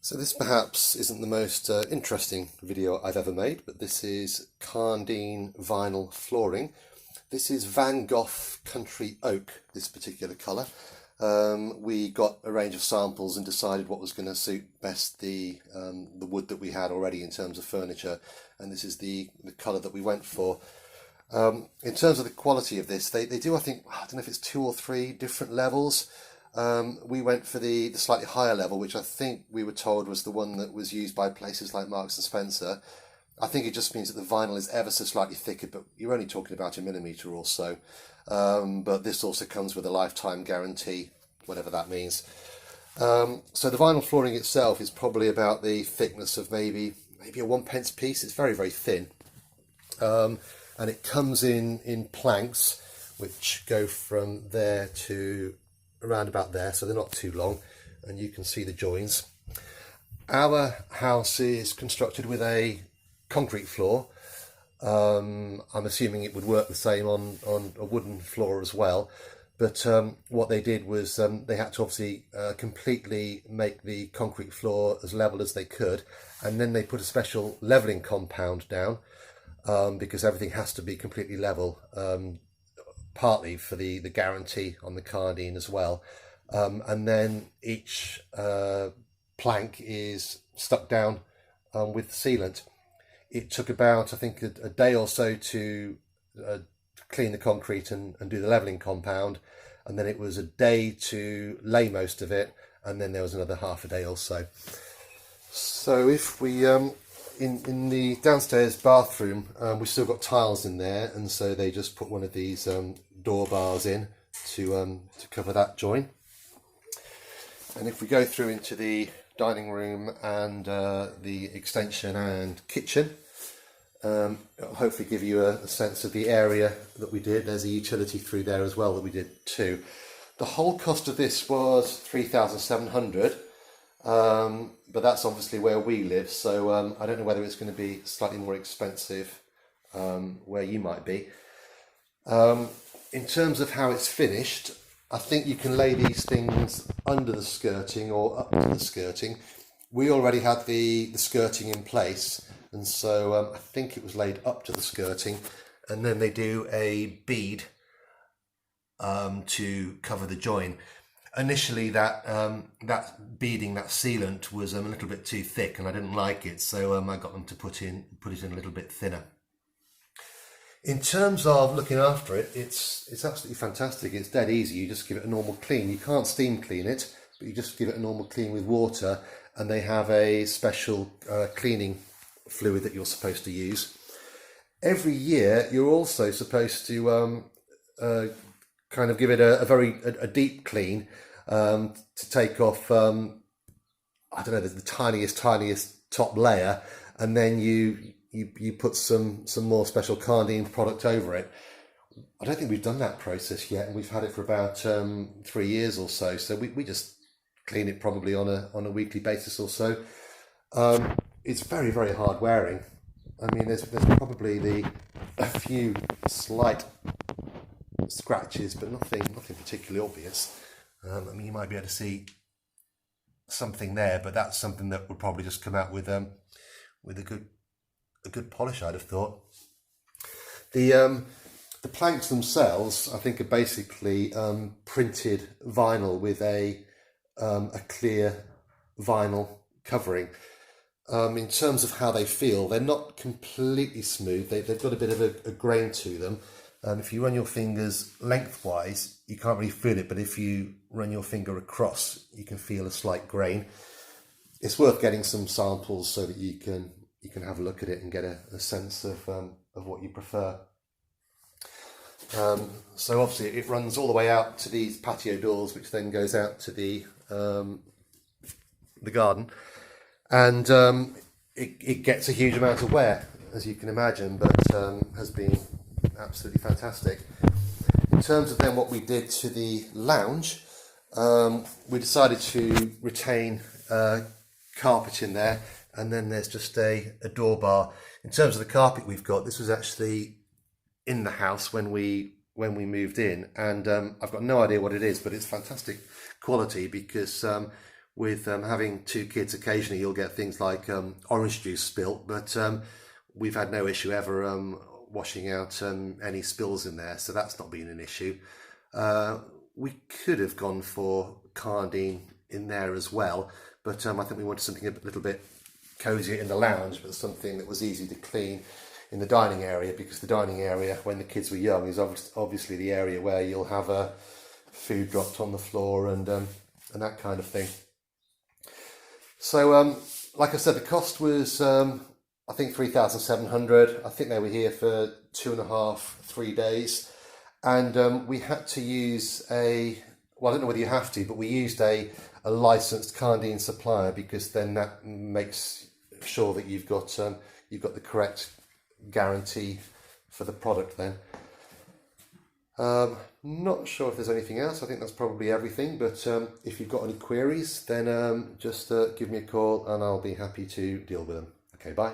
So this perhaps isn't the most interesting video I've ever made, but this is Karndean vinyl flooring. This is Van Gogh Country Oak, this particular colour. We got a range of samples and decided what was going to suit best the wood that we had already in terms of furniture, and this is the colour that we went for. In terms of the quality of this, they do, I think, I don't know if it's 2 or 3 different levels. We went for the slightly higher level, which I think we were told was the one that was used by places like Marks and Spencer. I think it just means that the vinyl is ever so slightly thicker, but you're only talking about a millimetre or so. But this also comes with a lifetime guarantee, whatever that means. So the vinyl flooring itself is probably about the thickness of maybe a 1 pence piece. It's very, very thin. And it comes in planks, which go from there to around about there, so they're not too long, and you can see the joins. Our house is constructed with a concrete floor. I'm assuming it would work the same on a wooden floor as well, but what they did was they had to obviously completely make the concrete floor as level as they could, and then they put a special levelling compound down because everything has to be completely level, partly for the guarantee on the Karndean as well. And then each plank is stuck down with sealant. It took about, I think, a day or so to clean the concrete and do the levelling compound, and then it was a day to lay most of it, and then there was another half a day or so. So if we in the downstairs bathroom, we've still got tiles in there, and so they just put one of these door bars in to cover that join. And if we go through into the dining room and the extension and kitchen, it'll hopefully give you a sense of the area that we did. There's a utility through there as well that we did too. The whole cost of this was $3,700. But that's obviously where we live, so I don't know whether it's going to be slightly more expensive where you might be. In terms of how it's finished, I think you can lay these things under the skirting or up to the skirting. We already had the skirting in place, and so I think it was laid up to the skirting, and then they do a bead to cover the join. Initially, that beading, that sealant, was a little bit too thick, and I didn't like it, so I got them to put it in a little bit thinner. In terms of looking after it, it's absolutely fantastic. It's dead easy. You just give it a normal clean. You can't steam clean it, but you just give it a normal clean with water, and they have a special cleaning fluid that you're supposed to use. Every year, you're also supposed to kind of give it a deep clean to take off I don't know, the tiniest top layer, and then you put some more special Karndean product over it. I don't think we've done that process yet, and we've had it for about 3 years or so. So we just clean it probably on a weekly basis or so. It's very, very hard wearing. I mean, there's probably a few slight scratches, but nothing particularly obvious. I mean, you might be able to see something there, but that's something that would probably just come out with a good polish, I'd have thought. The planks themselves, I think, are basically printed vinyl with a clear vinyl covering. In terms of how they feel, they're not completely smooth. They've got a bit of a grain to them. If you run your fingers lengthwise, you can't really feel it, but if you run your finger across, you can feel a slight grain. It's worth getting some samples so that you can have a look at it and get a sense of what you prefer. So obviously it runs all the way out to these patio doors, which then goes out to the garden, and it gets a huge amount of wear, as you can imagine, but has been absolutely fantastic. In terms of then what we did to the lounge, we decided to retain carpet in there, and then there's just a door bar. In terms of the carpet we've got, this was actually in the house when we moved in, and I've got no idea what it is, but it's fantastic quality because with having two kids, occasionally you'll get things like orange juice spilt, but we've had no issue ever washing out any spills in there, so that's not been an issue. We could have gone for Karndean in there as well, but I think we wanted something a little bit cozier in the lounge, but something that was easy to clean in the dining area, because the dining area when the kids were young is obviously the area where you'll have food dropped on the floor and that kind of thing. So like I said, the cost was I think 3,700. I think they were here for 2.5-3 days, and we had to use well, I don't know whether you have to, but we used a licensed Karndean supplier, because then that makes sure that you've got the correct guarantee for the product then. Not sure if there's anything else. I think that's probably everything, but if you've got any queries, then just give me a call and I'll be happy to deal with them. Okay, bye.